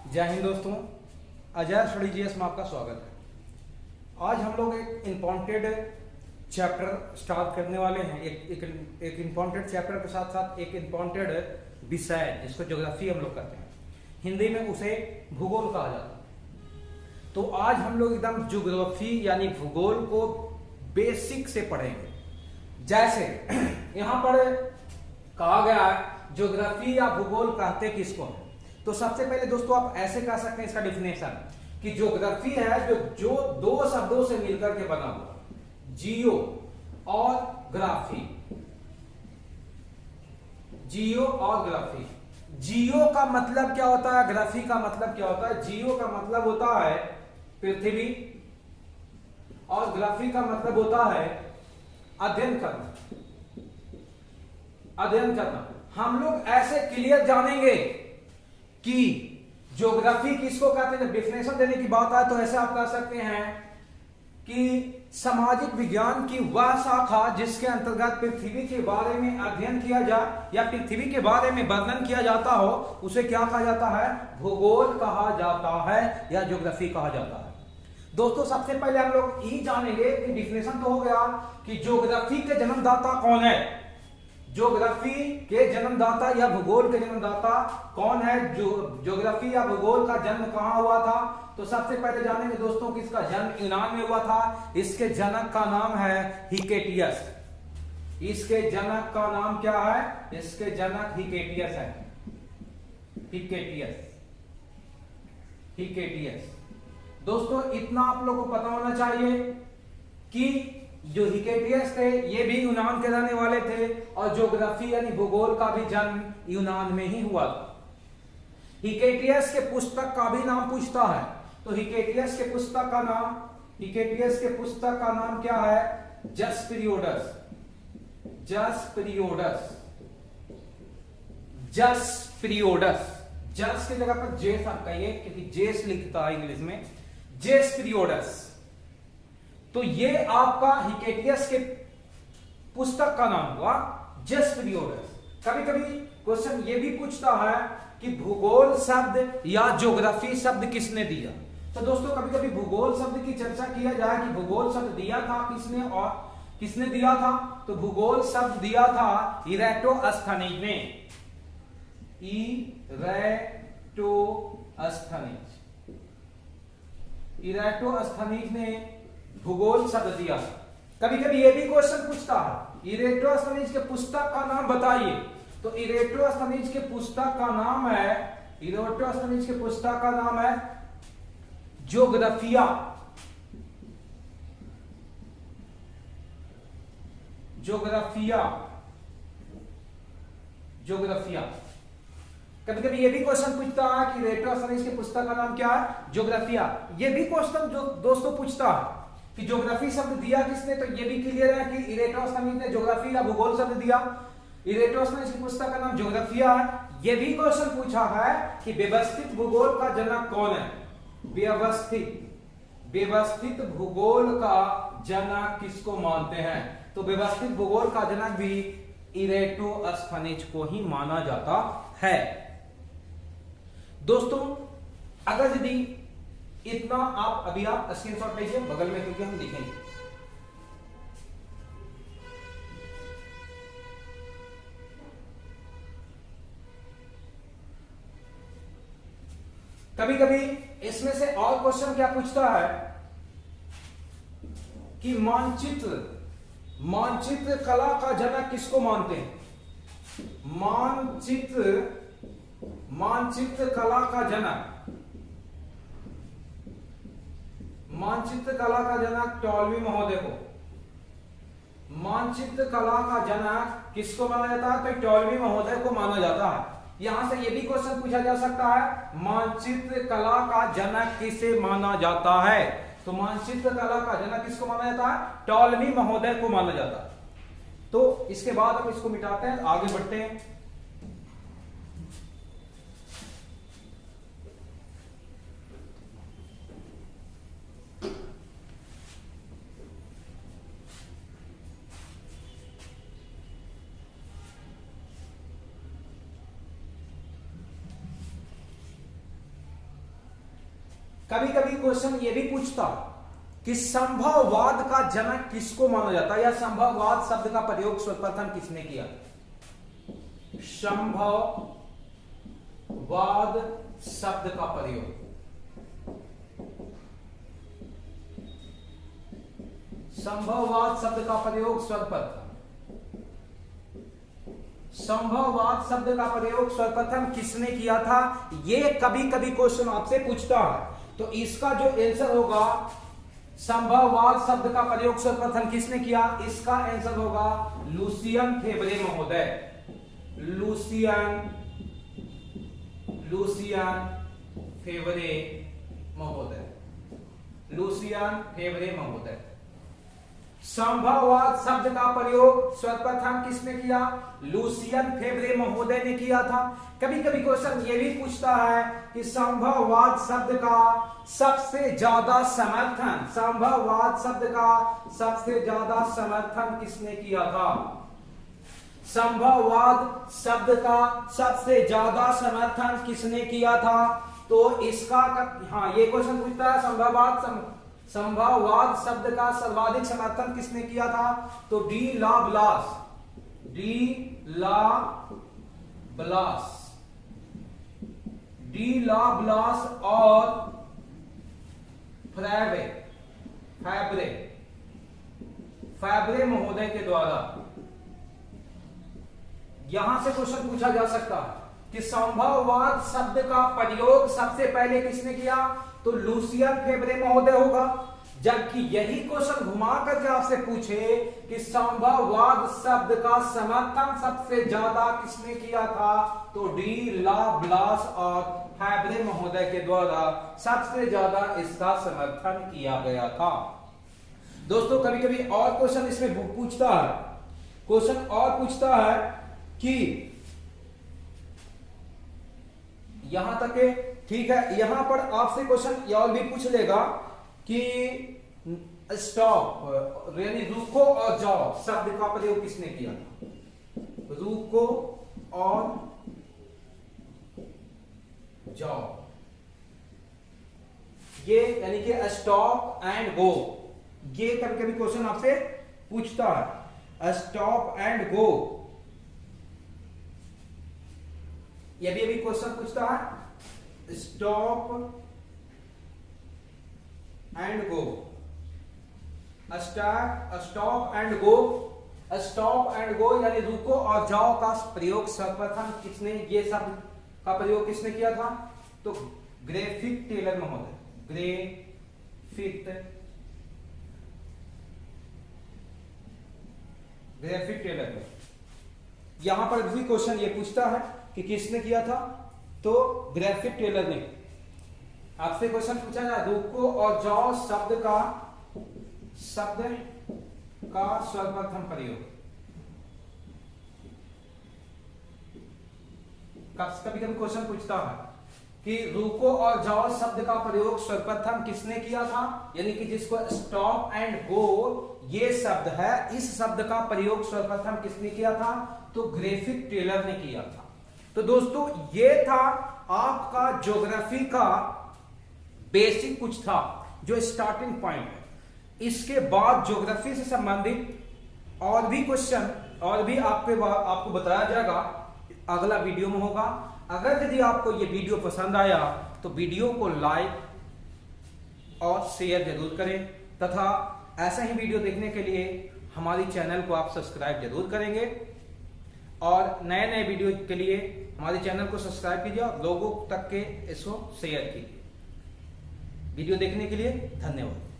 जय हिंद दोस्तों, Ajay study GS में आपका स्वागत है। आज हम लोग एक इम्पॉर्टेंट चैप्टर स्टार्ट करने वाले हैं। एक इम्पॉर्टेंट चैप्टर के साथ साथ एक इम्पॉर्टेंट विषय जिसको ज्योग्राफी हम लोग कहते हैं, हिंदी में उसे भूगोल कहा जाता है। तो आज हम लोग एकदम ज्योग्राफी यानी भूगोल को बेसिक से पढ़ेंगे। जैसे यहाँ पर कहा गया है ज्योग्राफी या भूगोल कहते किसको है, तो सबसे पहले दोस्तों आप ऐसे कह सकते हैं इसका डिफिनेशन कि ज्योग्राफी है जो दो शब्दों से मिलकर के बना हुआ, जियो और ग्राफी। जियो और ग्राफी। जियो का मतलब क्या होता है, ग्राफी का मतलब क्या होता है? जियो का मतलब होता है पृथ्वी और ग्राफी का मतलब होता है अध्ययन करना। अध्ययन करना। हम लोग ऐसे क्लियर जानेंगे कि ज्योग्राफी किसको कहते हैं। जब डिफिनेशन देने की बात आए तो ऐसे आप कह सकते हैं कि सामाजिक विज्ञान की वह शाखा जिसके अंतर्गत पृथ्वी के बारे में अध्ययन किया जाए या पृथ्वी के बारे में वर्णन किया जाता हो, उसे क्या कहा जाता है? भूगोल कहा जाता है या ज्योग्राफी कहा जाता है। दोस्तों सबसे पहले हम लोग ये जानेंगे कि डिफिनेशन तो हो गया कि ज्योग्राफी के जन्मदाता कौन है। ज्योग्राफी के जन्मदाता या भूगोल के जन्मदाता कौन है? ज्योग्राफी या भूगोल का जन्म कहां हुआ था? तो सबसे पहले जानेंगे दोस्तों कि इसका जन्म यूनान में हुआ था। इसके जनक का नाम है हिकेटियस। इसके जनक का नाम क्या है? इसके जनक हिकेटियस है। हिकेटियस। हिकेटियस। दोस्तों इतना आप लोगों को पता होना चाहिए कि जो हिकेटियस थे ये भी यूनान के रहने वाले थे और ज्योग्राफी यानी भूगोल का भी जन्म यूनान में ही हुआ था। हिकेटियस के पुस्तक का भी नाम पूछता है, तो हिकेटियस के पुस्तक का नाम क्या है? जसपीरियोडस। जसपीरियोडस। जसपीरियोडस। जस की जगह पर जेस आप कहिए क्योंकि जेस लिखता है इंग्लिश में। जेसपीरियोडस। तो ये आपका हिकेटियस के पुस्तक का नाम हुआ जसपीरियोडस। कभी कभी क्वेश्चन ये भी पूछता है कि भूगोल शब्द या ज्योग्राफी शब्द किसने दिया। तो दोस्तों कभी कभी भूगोल शब्द की चर्चा किया जाए कि भूगोल शब्द दिया था किसने और किसने दिया था, तो भूगोल शब्द दिया था इरेटोस्थनीज ने। इरेटोस्थनीज ने भूगोल शब्द दिया। कभी कभी यह भी क्वेश्चन पूछता है इरेटोस्थनीज के पुस्तक का नाम बताइए, तो इरेटोस्थनीज के पुस्तक का नाम है, इरेटोस्थनीज के पुस्तक का नाम है ज्योग्राफिया। ज्योग्राफिया। ज्योग्राफिया। कभी कभी ये भी क्वेश्चन पूछता है कि इरेटोस्थनीज के पुस्तक का नाम क्या है? ज्योग्राफिया। ये भी क्वेश्चन जो दोस्तों पूछता है कि ज्योग्राफी शब्द दिया किसने, तो ये भी क्लियर है कि इरेटोस्थनीज ने ज्योग्राफी या भूगोल शब्द दिया। इरेटोस्थनीज की पुस्तक का नाम ज्योग्राफिया है। ये भी क्वेश्चन पूछा है कि व्यवस्थित भूगोल का जनक कौन है? व्यवस्थित भूगोल का जनक किसको मानते हैं? तो व्यवस्थित भूगोल का जनक भी इरेटोस्थनीज को ही माना जाता है। दोस्तों अगर यदि इतना आप अभी आप स्क्रीनशॉट लीजिए बगल में क्योंकि हम दिखेंगे। कभी कभी इसमें से और क्वेश्चन क्या पूछता है कि मानचित्र कला का जनक किसको मानते हैं? मानचित्र कला का जनक, मानचित्र कला का जनक टॉलमी महोदय को। मानचित्र कला का जनक किसको माना जाता है? तो टॉलमी महोदय को माना जाता है। यहां से यह भी क्वेश्चन पूछा जा सकता है मानचित्र कला का जनक किसे माना जाता है? तो मानचित्र कला का जनक किसको माना जाता है? टॉलमी महोदय को माना जाता है। तो इसके बाद हम इसको मिटाते हैं, आगे बढ़ते हैं। कभी कभी क्वेश्चन ये भी पूछता कि संभववाद का जनक किसको माना जाता है, या संभववाद शब्द का प्रयोग सर्वप्रथम किसने किया। संभववाद शब्द का प्रयोग, संभववाद शब्द का प्रयोग सर्वप्रथम, संभववाद शब्द का प्रयोग सर्वप्रथम किसने किया था, ये कभी कभी क्वेश्चन आपसे पूछता है। तो इसका जो आंसर होगा, संभववाद शब्द का प्रयोग सर्वप्रथम किसने किया, इसका आंसर होगा लुसियन फेवरे महोदय। लुसियन फेवरे महोदय, लुसियन फेवरे महोदय। संभववाद शब्द का प्रयोग सर्वप्रथम किसने किया, लुसियन फेवरे महोदय ने किया था। कभी कभी क्वेश्चन ये भी पूछता है कि संभववाद शब्द का सबसे ज्यादा समर्थन, संभववाद शब्द का सबसे ज्यादा समर्थन किसने किया था। संभववाद शब्द का सबसे ज्यादा समर्थन किसने किया था, तो इसका हाँ ये क्वेश्चन पूछता है संभववाद शब्द का सर्वाधिक समर्थन किसने किया था, तो डी ला ब्लास और फैब्रे महोदय के द्वारा। यहां से क्वेश्चन पूछा जा सकता है कि संभववाद शब्द का प्रयोग सबसे पहले किसने किया, तो लुसियन फेवरे महोदय होगा। जबकि यही क्वेश्चन घुमा करके आपसे पूछे कि संभववाद शब्द का समर्थन सबसे ज्यादा किसने किया था, तो डी ला ब्लास और फैब्रे महोदय के द्वारा सबसे ज्यादा इसका समर्थन किया गया था। दोस्तों कभी कभी और क्वेश्चन इसमें पूछता है, क्वेश्चन और पूछता है कि यहां तक है, ठीक है। यहां पर आपसे क्वेश्चन और भी पूछ लेगा कि स्टॉप यानी रुको और जाओ शब्द का प्रयोग किसने किया था, रुको और जाओ, ये यानी कि स्टॉप एंड गो, ये कभी कभी क्वेश्चन आपसे पूछता है। स्टॉप एंड गो ये भी अभी क्वेश्चन पूछता है, stop and go, stop and go, stop and go यानी रुको और जाओ का प्रयोग सर्वप्रथम किसने, ये शब्द का प्रयोग किसने किया था, तो ग्रेफिक टेलर महोदय, ग्रेफिक टेलर। यहां पर भी क्वेश्चन ये पूछता है कि किसने किया था, तो ग्रेफिक टेलर ने। आपसे क्वेश्चन पूछा जाए रुको और जाओ शब्द का सर्वप्रथम प्रयोग, कभी कभी क्वेश्चन पूछता है कि रुको और जाओ शब्द का प्रयोग सर्वप्रथम किसने किया था, यानी कि जिसको स्टॉप एंड गो ये शब्द है, इस शब्द का प्रयोग सर्वप्रथम किसने किया था, तो ग्रेफिक टेलर ने किया था। तो दोस्तों ये था आपका ज्योग्राफी का बेसिक कुछ था जो स्टार्टिंग पॉइंट है। इसके बाद ज्योग्राफी से संबंधित और भी क्वेश्चन और भी आपको बताया जाएगा, अगला वीडियो में होगा। अगर यदि आपको ये वीडियो पसंद आया तो वीडियो को लाइक और शेयर जरूर करें, तथा ऐसा ही वीडियो देखने के लिए हमारी चैनल को आप सब्सक्राइब जरूर करेंगे, और नए नए वीडियो के लिए हमारे चैनल को सब्सक्राइब कीजिए और लोगों तक के इसको शेयर कीजिए। वीडियो देखने के लिए धन्यवाद।